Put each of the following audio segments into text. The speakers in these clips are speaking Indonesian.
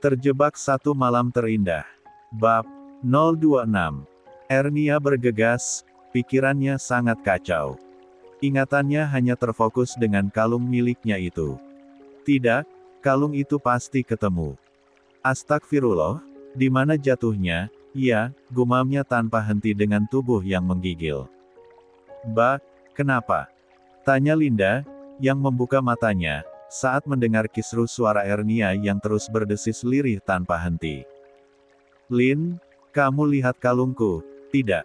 Terjebak satu malam terindah. Bab 026. Ernia bergegas, pikirannya sangat kacau. Ingatannya hanya terfokus dengan kalung miliknya itu. Tidak, kalung itu pasti ketemu. Astagfirullah, di mana jatuhnya? Ya, gumamnya tanpa henti dengan tubuh yang menggigil. Mbak, kenapa? Tanya Linda, yang membuka matanya, saat mendengar kisruh suara Ernia yang terus berdesis lirih tanpa henti. Lin, kamu lihat kalungku? Tidak.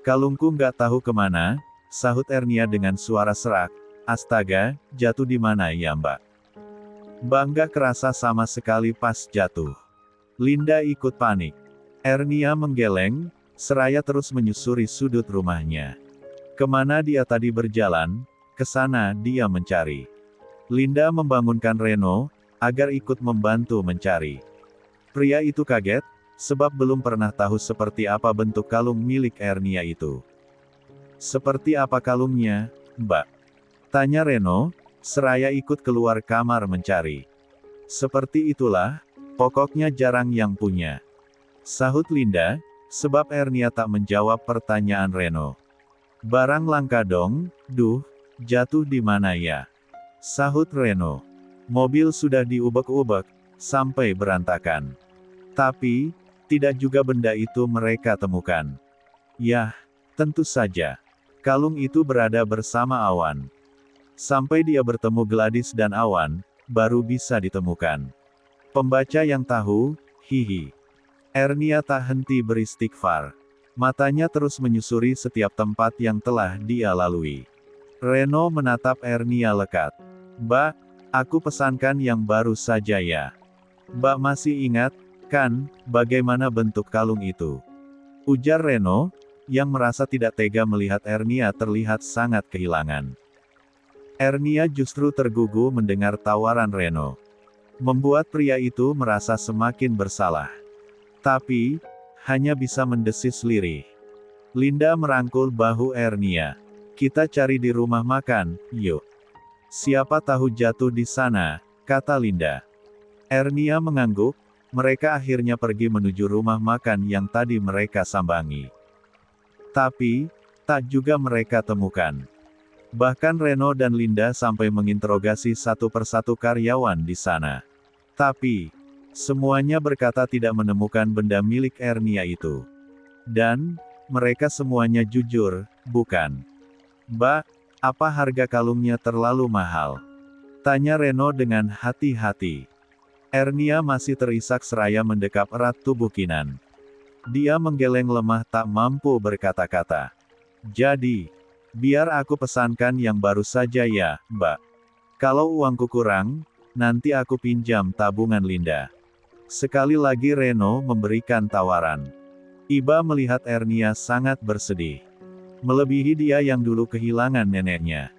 Kalungku nggak tahu kemana, sahut Ernia dengan suara serak. Astaga, jatuh di mana ya Mbak? Mbak nggak kerasa sama sekali pas jatuh. Linda ikut panik. Ernia menggeleng, seraya terus menyusuri sudut rumahnya. Kemana dia tadi berjalan, ke sana dia mencari. Linda membangunkan Reno, agar ikut membantu mencari. Pria itu kaget, sebab belum pernah tahu seperti apa bentuk kalung milik Ernia itu. Seperti apa kalungnya, Mbak? Tanya Reno, seraya ikut keluar kamar mencari. Seperti itulah, pokoknya jarang yang punya. Sahut Linda, sebab Ernia tak menjawab pertanyaan Reno. Barang langka dong, duh, jatuh di mana ya? Sahut Reno. Mobil sudah diubek-ubek, sampai berantakan. Tapi, tidak juga benda itu mereka temukan. Yah, tentu saja. Kalung itu berada bersama Awan. Sampai dia bertemu Gladys dan Awan, baru bisa ditemukan. Pembaca yang tahu, hihi. Ernia tak henti beristighfar. Matanya terus menyusuri setiap tempat yang telah dia lalui. Reno menatap Ernia lekat. Mbak, aku pesankan yang baru saja ya. Mbak masih ingat, kan, bagaimana bentuk kalung itu? Ujar Reno, yang merasa tidak tega melihat Ernia terlihat sangat kehilangan. Ernia justru tergugu mendengar tawaran Reno. Membuat pria itu merasa semakin bersalah. Tapi, hanya bisa mendesis lirih. Linda merangkul bahu Ernia. Kita cari di rumah makan, yuk. Siapa tahu jatuh di sana, kata Linda. Ernia mengangguk, mereka akhirnya pergi menuju rumah makan yang tadi mereka sambangi. Tapi, tak juga mereka temukan. Bahkan Reno dan Linda sampai menginterogasi satu persatu karyawan di sana. Tapi, semuanya berkata tidak menemukan benda milik Ernia itu. Dan, mereka semuanya jujur, bukan? Mbak, apa harga kalungnya terlalu mahal? Tanya Reno dengan hati-hati. Ernia masih terisak seraya mendekap erat tubuh Kinan. Dia menggeleng lemah tak mampu berkata-kata. Jadi, biar aku pesankan yang baru saja ya, Mbak. Kalau uangku kurang, nanti aku pinjam tabungan Linda. Sekali lagi Reno memberikan tawaran. Iba melihat Ernia sangat bersedih. Melebihi dia yang dulu kehilangan neneknya.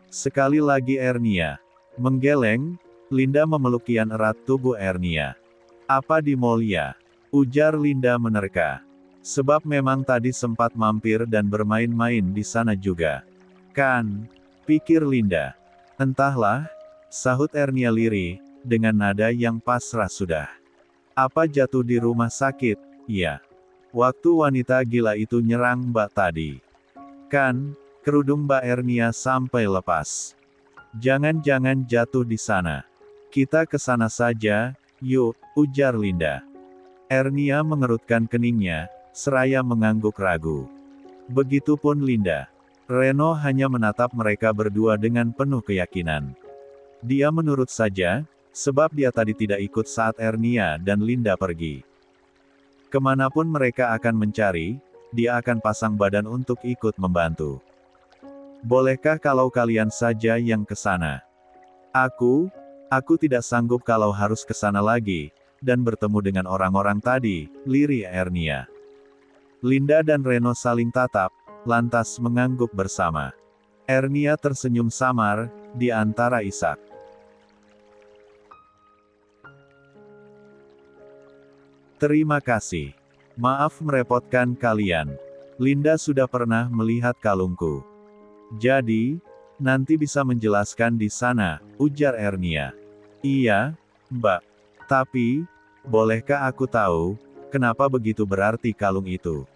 Sekali lagi Ernia menggeleng, Linda memeluk kian erat tubuh Ernia. Apa di mall ya? Ujar Linda menerka. Sebab memang tadi sempat mampir dan bermain-main di sana juga. Kan? Pikir Linda. Entahlah, sahut Ernia lirih, dengan nada yang pasrah sudah. Apa jatuh di rumah sakit? Ya. Waktu wanita gila itu nyerang Mbak tadi. Kan, kerudung Mbak Ernia sampai lepas. Jangan-jangan jatuh di sana. Kita ke sana saja, yuk, ujar Linda. Ernia mengerutkan keningnya, seraya mengangguk ragu. Begitupun Linda. Reno hanya menatap mereka berdua dengan penuh keyakinan. Dia menurut saja, sebab dia tadi tidak ikut saat Ernia dan Linda pergi. Kemanapun mereka akan mencari, dia akan pasang badan untuk ikut membantu. Bolehkah kalau kalian saja yang ke sana? Aku tidak sanggup kalau harus ke sana lagi, dan bertemu dengan orang-orang tadi, lirih Ernia. Linda dan Reno saling tatap, lantas mengangguk bersama. Ernia tersenyum samar, di antara isak. Terima kasih. Maaf merepotkan kalian. Linda sudah pernah melihat kalungku. Jadi, nanti bisa menjelaskan di sana, ujar Ernia. Iya, Mbak. Tapi, bolehkah aku tahu, kenapa begitu berarti kalung itu?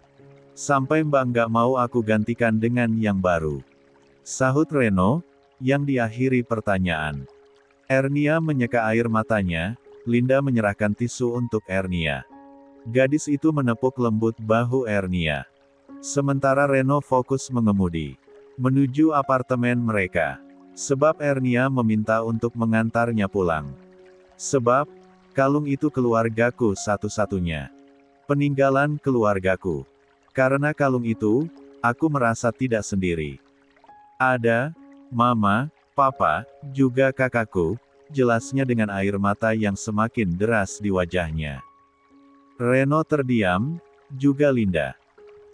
Sampai Mbak nggak mau aku gantikan dengan yang baru. Sahut Reno, yang diakhiri pertanyaan. Ernia menyeka air matanya, Linda menyerahkan tisu untuk Ernia. Gadis itu menepuk lembut bahu Ernia. Sementara Reno fokus mengemudi menuju apartemen mereka. Sebab Ernia meminta untuk mengantarnya pulang. Sebab, kalung itu keluargaku satu-satunya. Peninggalan keluargaku. Karena kalung itu, aku merasa tidak sendiri. Ada, Mama, Papa, juga kakakku, jelasnya dengan air mata yang semakin deras di wajahnya. Reno terdiam, juga Linda.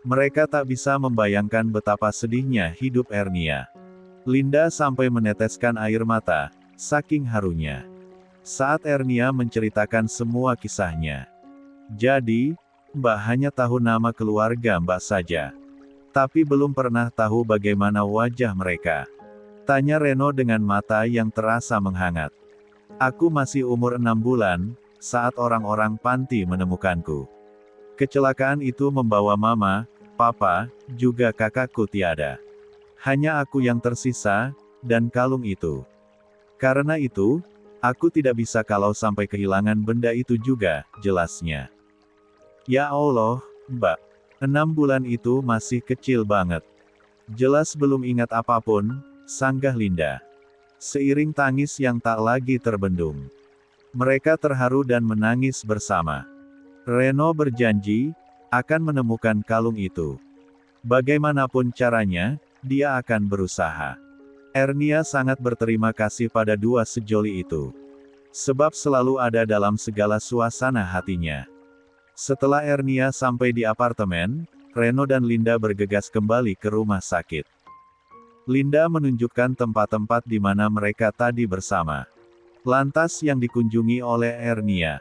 Mereka tak bisa membayangkan betapa sedihnya hidup Ernia. Linda sampai meneteskan air mata, saking harunya. Saat Ernia menceritakan semua kisahnya. Jadi, Mbak hanya tahu nama keluarga Mbak saja. Tapi belum pernah tahu bagaimana wajah mereka. Tanya Reno dengan mata yang terasa menghangat. Aku masih umur 6 bulan, saat orang-orang panti menemukanku. Kecelakaan itu membawa Mama, Papa, juga kakakku tiada. Hanya aku yang tersisa, dan kalung itu. Karena itu, aku tidak bisa kalau sampai kehilangan benda itu juga, jelasnya. Ya Allah, Mbak. 6 bulan itu masih kecil banget. Jelas belum ingat apapun, sanggah Linda. Seiring tangis yang tak lagi terbendung. Mereka terharu dan menangis bersama. Reno berjanji, akan menemukan kalung itu. Bagaimanapun caranya, dia akan berusaha. Ernia sangat berterima kasih pada dua sejoli itu. Sebab selalu ada dalam segala suasana hatinya. Setelah Ernia sampai di apartemen, Reno dan Linda bergegas kembali ke rumah sakit. Linda menunjukkan tempat-tempat di mana mereka tadi bersama. Lantas yang dikunjungi oleh Ernia.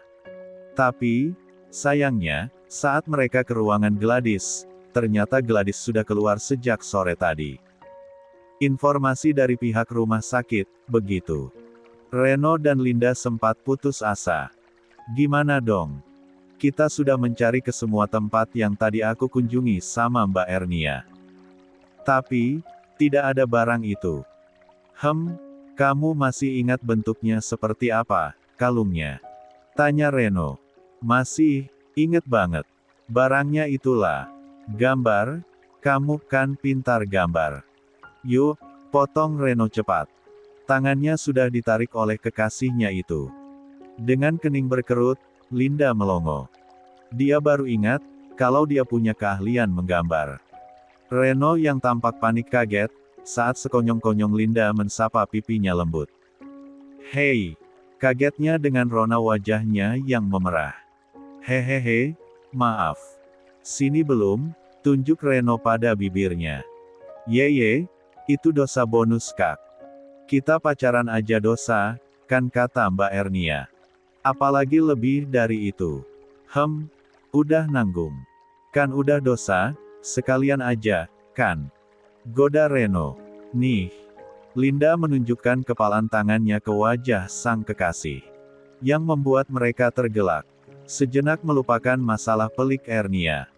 Tapi, sayangnya, saat mereka ke ruangan Gladys, ternyata Gladys sudah keluar sejak sore tadi. Informasi dari pihak rumah sakit, begitu. Reno dan Linda sempat putus asa. Gimana dong? Kita sudah mencari ke semua tempat yang tadi aku kunjungi sama Mbak Ernia. Tapi, tidak ada barang itu. Kamu masih ingat bentuknya seperti apa, kalungnya? Tanya Reno. Masih, inget banget. Barangnya itulah. Gambar, kamu kan pintar gambar. Yuk, potong Reno cepat. Tangannya sudah ditarik oleh kekasihnya itu. Dengan kening berkerut, Linda melongo. Dia baru ingat, kalau dia punya keahlian menggambar. Reno yang tampak panik kaget, saat sekonyong-konyong Linda mensapa pipinya lembut. Hei! Kagetnya dengan rona wajahnya yang memerah. Hehehe, maaf. Sini belum, tunjuk Reno pada bibirnya. Yeye, itu dosa bonus Kak. Kita pacaran aja dosa, kan kata Mbak Ernia. Apalagi lebih dari itu. Udah nanggung. Kan udah dosa, sekalian aja, kan? Goda Reno. Nih. Linda menunjukkan kepalan tangannya ke wajah sang kekasih. Yang membuat mereka tergelak. Sejenak melupakan masalah pelik Ernia.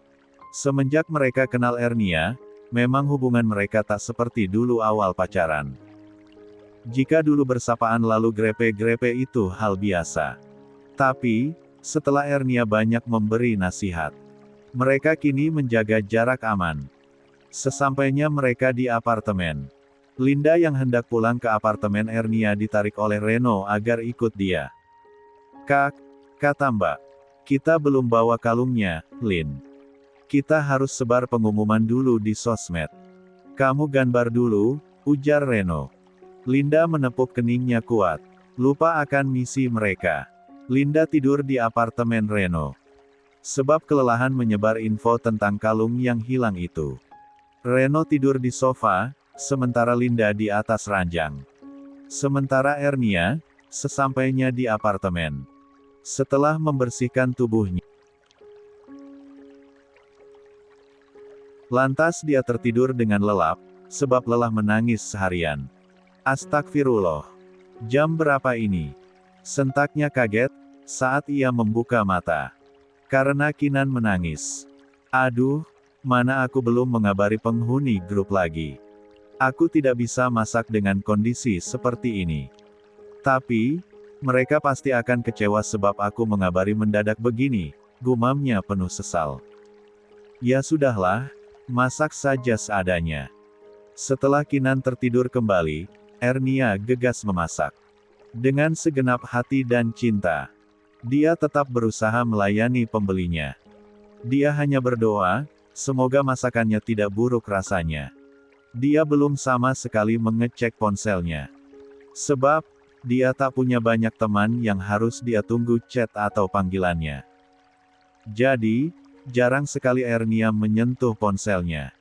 Semenjak mereka kenal Ernia, memang hubungan mereka tak seperti dulu awal pacaran. Jika dulu bersapaan lalu grepe-grepe itu hal biasa. Tapi, setelah Ernia banyak memberi nasihat, mereka kini menjaga jarak aman. Sesampainya mereka di apartemen, Linda yang hendak pulang ke apartemen Ernia ditarik oleh Reno agar ikut dia. Kak, kata Mbak, kita belum bawa kalungnya, Lin. Kita harus sebar pengumuman dulu di sosmed. Kamu gambar dulu, ujar Reno. Linda menepuk keningnya kuat. Lupa akan misi mereka. Linda tidur di apartemen Reno. Sebab kelelahan menyebar info tentang kalung yang hilang itu. Reno tidur di sofa, sementara Linda di atas ranjang. Sementara Ernia, sesampainya di apartemen. Setelah membersihkan tubuhnya, lantas dia tertidur dengan lelap, sebab lelah menangis seharian. Astagfirullah. Jam berapa ini? Sentaknya kaget, saat ia membuka mata. Karena Kinan menangis. Aduh, mana aku belum mengabari penghuni grup lagi. Aku tidak bisa masak dengan kondisi seperti ini. Tapi, mereka pasti akan kecewa sebab aku mengabari mendadak begini, gumamnya penuh sesal. Ya sudahlah, masak saja seadanya. Setelah Kinan tertidur kembali, Ernia gegas memasak. Dengan segenap hati dan cinta, dia tetap berusaha melayani pembelinya. Dia hanya berdoa, semoga masakannya tidak buruk rasanya. Dia belum sama sekali mengecek ponselnya. Sebab, dia tak punya banyak teman yang harus dia tunggu chat atau panggilannya. Jadi, jarang sekali Ernia menyentuh ponselnya.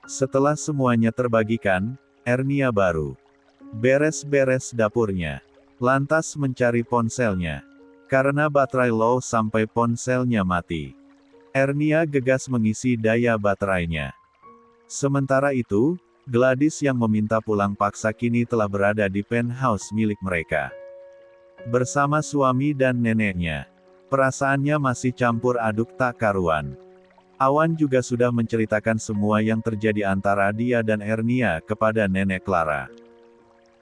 Setelah semuanya terbagikan, Ernia baru beres-beres dapurnya. Lantas mencari ponselnya. Karena baterai low sampai ponselnya mati. Ernia gegas mengisi daya baterainya. Sementara itu, Gladys yang meminta pulang paksa kini telah berada di penthouse milik mereka. Bersama suami dan neneknya. Perasaannya masih campur aduk tak karuan. Awan juga sudah menceritakan semua yang terjadi antara dia dan Ernia kepada nenek Clara.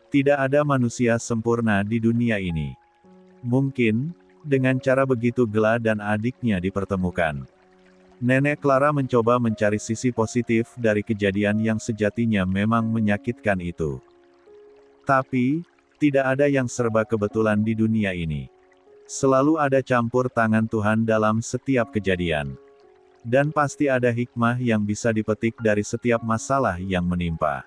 Tidak ada manusia sempurna di dunia ini. Mungkin, dengan cara begitu Gla dan adiknya dipertemukan. Nenek Clara mencoba mencari sisi positif dari kejadian yang sejatinya memang menyakitkan itu. Tapi, tidak ada yang serba kebetulan di dunia ini. Selalu ada campur tangan Tuhan dalam setiap kejadian. Dan pasti ada hikmah yang bisa dipetik dari setiap masalah yang menimpa.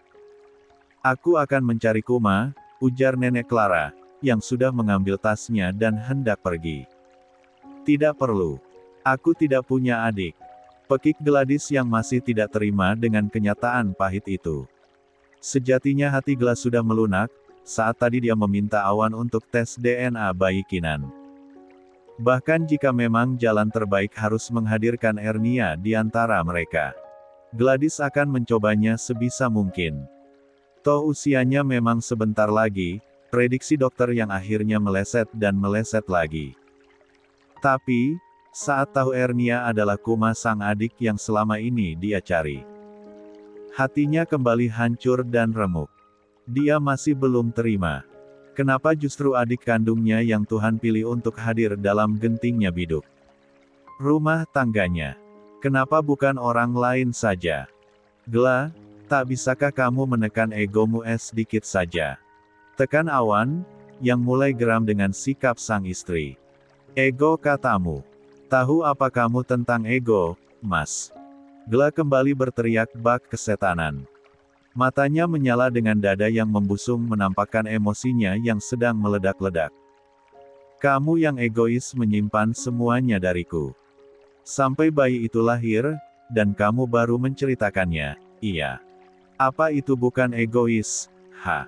Aku akan mencari Kuma, ujar nenek Clara, yang sudah mengambil tasnya dan hendak pergi. Tidak perlu. Aku tidak punya adik. Pekik Gladys yang masih tidak terima dengan kenyataan pahit itu. Sejatinya hati Gla sudah melunak, saat tadi dia meminta Awan untuk tes DNA bayi Kinan. Bahkan jika memang jalan terbaik harus menghadirkan Ernia di antara mereka. Gladys akan mencobanya sebisa mungkin. Toh usianya memang sebentar lagi, prediksi dokter yang akhirnya meleset dan meleset lagi. Tapi, saat tahu Ernia adalah Kuma sang adik yang selama ini dia cari. Hatinya kembali hancur dan remuk. Dia masih belum terima. Kenapa justru adik kandungnya yang Tuhan pilih untuk hadir dalam gentingnya biduk rumah tangganya? Kenapa bukan orang lain saja? Gla, tak bisakah kamu menekan egomu sedikit saja? Tekan Awan, yang mulai geram dengan sikap sang istri. Ego katamu. Tahu apa kamu tentang ego, Mas? Gla kembali berteriak bak kesetanan. Matanya menyala dengan dada yang membusung menampakkan emosinya yang sedang meledak-ledak. Kamu yang egois menyimpan semuanya dariku. Sampai bayi itu lahir, dan kamu baru menceritakannya, iya. Apa itu bukan egois, ha?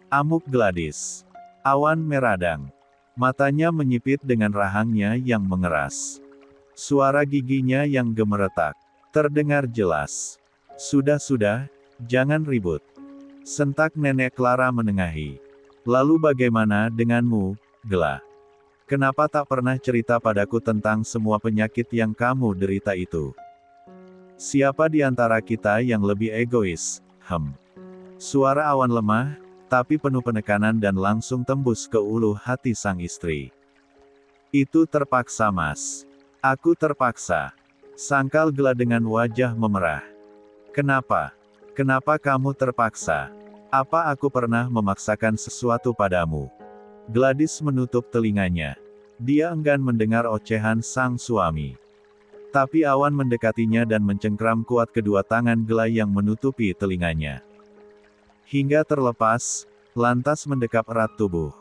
Amuk Gladys. Awan meradang. Matanya menyipit dengan rahangnya yang mengeras. Suara giginya yang gemeretak terdengar jelas. Sudah-sudah, jangan ribut. Sentak nenek Clara menengahi. Lalu bagaimana denganmu, Gla? Kenapa tak pernah cerita padaku tentang semua penyakit yang kamu derita itu? Siapa di antara kita yang lebih egois? Suara Awan lemah, tapi penuh penekanan dan langsung tembus ke ulu hati sang istri. Itu terpaksa, Mas. Aku terpaksa. Sangkal Gla dengan wajah memerah. Kenapa? Kenapa kamu terpaksa? Apa aku pernah memaksakan sesuatu padamu? Gladys menutup telinganya. Dia enggan mendengar ocehan sang suami. Tapi Awan mendekatinya dan mencengkram kuat kedua tangan Gla yang menutupi telinganya. Hingga terlepas, lantas mendekap erat tubuh.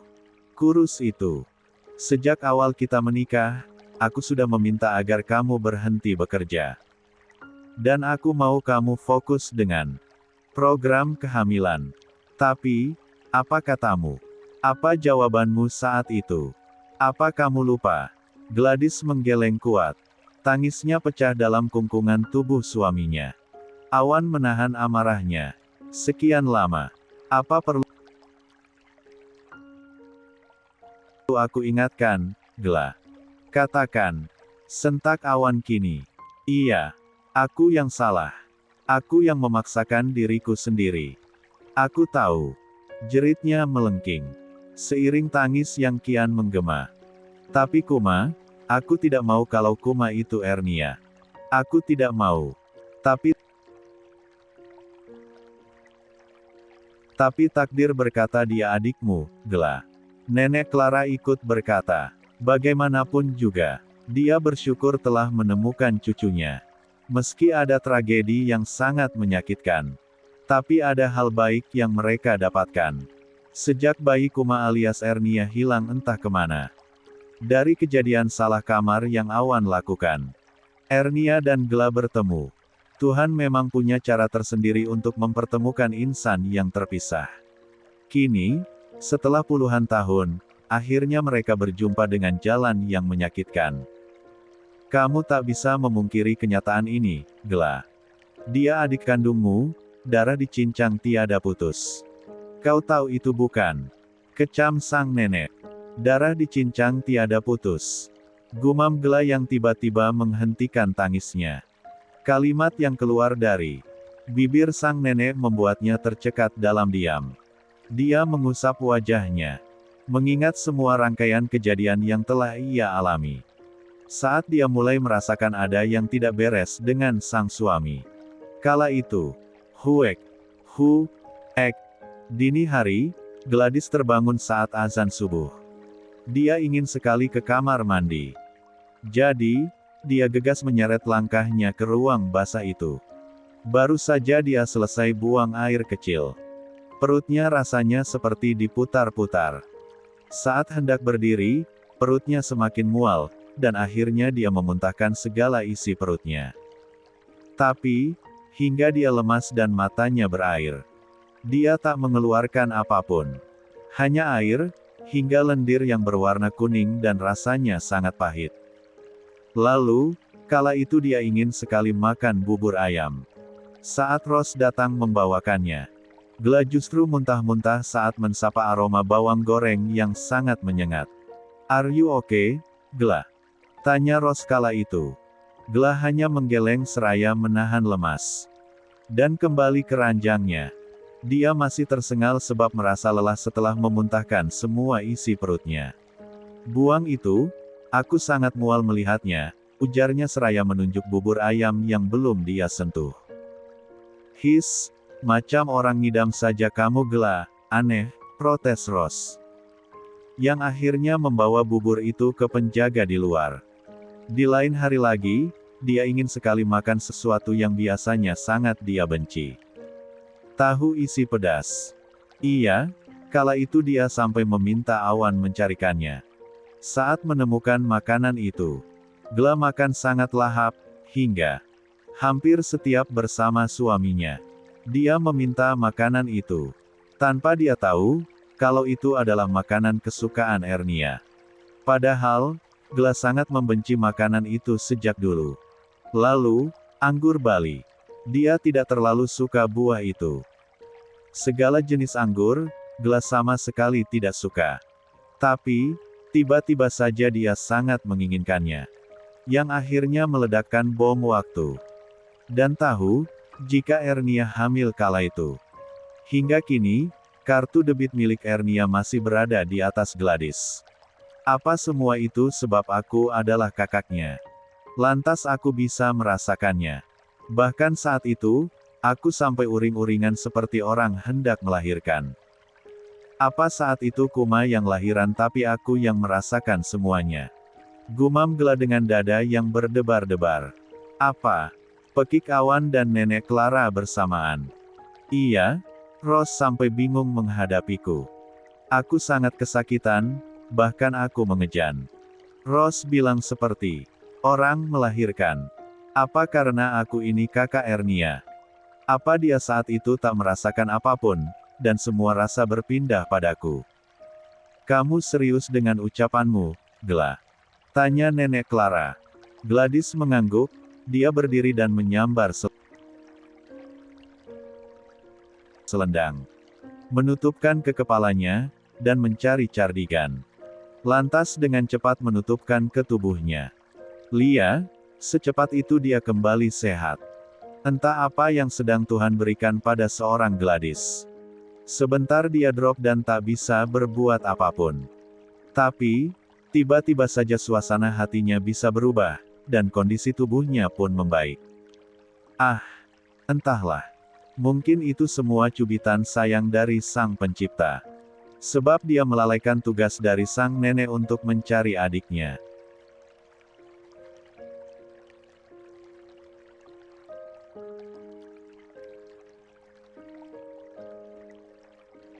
Kurus itu. Sejak awal kita menikah, aku sudah meminta agar kamu berhenti bekerja. Dan aku mau kamu fokus dengan program kehamilan. Tapi, apa katamu? Apa jawabanmu saat itu? Apa kamu lupa? Gladys menggeleng kuat. Tangisnya pecah dalam kungkungan tubuh suaminya. Awan menahan amarahnya. Sekian lama. Apa perlu Aku ingatkan, Gela. Katakan. Sentak awan kini. Iya. Aku yang salah. Aku yang memaksakan diriku sendiri. Aku tahu. Jeritnya melengking. Seiring tangis yang kian menggema. Tapi Kuma, aku tidak mau kalau Kuma itu Ernia. Aku tidak mau. Tapi takdir berkata dia adikmu, Gela. Nenek Clara ikut berkata. Bagaimanapun juga, dia bersyukur telah menemukan cucunya. Meski ada tragedi yang sangat menyakitkan. Tapi ada hal baik yang mereka dapatkan. Sejak bayi Kuma alias Ernia hilang entah kemana. Dari kejadian salah kamar yang Awan lakukan. Ernia dan Gela bertemu. Tuhan memang punya cara tersendiri untuk mempertemukan insan yang terpisah. Kini, setelah puluhan tahun, akhirnya mereka berjumpa dengan jalan yang menyakitkan. Kamu tak bisa memungkiri kenyataan ini, Gela. Dia adik kandungmu, darah dicincang tiada putus. Kau tahu itu bukan? Kecam sang nenek. Darah dicincang tiada putus. Gumam Gela yang tiba-tiba menghentikan tangisnya. Kalimat yang keluar dari bibir sang nenek membuatnya tercekat dalam diam. Dia mengusap wajahnya. Mengingat semua rangkaian kejadian yang telah ia alami. Saat dia mulai merasakan ada yang tidak beres dengan sang suami. Kala itu, dini hari, Gladys terbangun saat azan subuh. Dia ingin sekali ke kamar mandi. Jadi, dia gegas menyeret langkahnya ke ruang basah itu. Baru saja dia selesai buang air kecil. Perutnya rasanya seperti diputar-putar. Saat hendak berdiri, perutnya semakin mual, dan akhirnya dia memuntahkan segala isi perutnya. Tapi, hingga dia lemas dan matanya berair. Dia tak mengeluarkan apapun. Hanya air, hingga lendir yang berwarna kuning dan rasanya sangat pahit. Lalu, kala itu dia ingin sekali makan bubur ayam. Saat Rose datang membawakannya, Gela justru muntah-muntah saat mensapa aroma bawang goreng yang sangat menyengat. "Are you okay, Gela?" tanya Rose kala itu. Gela hanya menggeleng seraya menahan lemas. Dan kembali ke ranjangnya. Dia masih tersengal sebab merasa lelah setelah memuntahkan semua isi perutnya. "Buang itu, aku sangat mual melihatnya," ujarnya seraya menunjuk bubur ayam yang belum dia sentuh. Macam orang ngidam saja kamu Gela, aneh," protes Rose. Yang akhirnya membawa bubur itu ke penjaga di luar. Di lain hari lagi, dia ingin sekali makan sesuatu yang biasanya sangat dia benci. Tahu isi pedas. Iya, kala itu dia sampai meminta Awan mencarikannya. Saat menemukan makanan itu, Gela makan sangat lahap, hingga hampir setiap bersama suaminya. Dia meminta makanan itu. Tanpa dia tahu, kalau itu adalah makanan kesukaan Ernia. Padahal, Gela sangat membenci makanan itu sejak dulu. Lalu, anggur Bali. Dia tidak terlalu suka buah itu. Segala jenis anggur, Gela sama sekali tidak suka. Tapi, tiba-tiba saja dia sangat menginginkannya. Yang akhirnya meledakkan bom waktu. Dan tahu, jika Ernia hamil kala itu. Hingga kini, kartu debit milik Ernia masih berada di atas Gladys. Apa semua itu sebab aku adalah kakaknya. Lantas aku bisa merasakannya. Bahkan saat itu, aku sampai uring-uringan seperti orang hendak melahirkan. Apa saat itu Kuma yang lahiran tapi aku yang merasakan semuanya. Gumam Gela dengan dada yang berdebar-debar. Apa? Pekik Awan dan Nenek Clara bersamaan. Iya, Rose sampai bingung menghadapiku. Aku sangat kesakitan, bahkan aku mengejan. Rose bilang seperti orang melahirkan. Apa karena aku ini kakak Ernia? Apa dia saat itu tak merasakan apapun, dan semua rasa berpindah padaku? Kamu serius dengan ucapanmu, Gela? Tanya Nenek Clara. Gladys mengangguk. Dia berdiri dan menyambar selendang. Menutupkan ke kepalanya, dan mencari cardigan. lantas dengan cepat menutupkan ke tubuhnya. Lia, secepat itu dia kembali sehat. Entah apa yang sedang Tuhan berikan pada seorang gadis. Sebentar dia drop dan tak bisa berbuat apapun. Tapi, tiba-tiba saja suasana hatinya bisa berubah, dan kondisi tubuhnya pun membaik. Ah, entahlah. Mungkin itu semua cubitan sayang dari Sang Pencipta. Sebab dia melalaikan tugas dari sang nenek untuk mencari adiknya.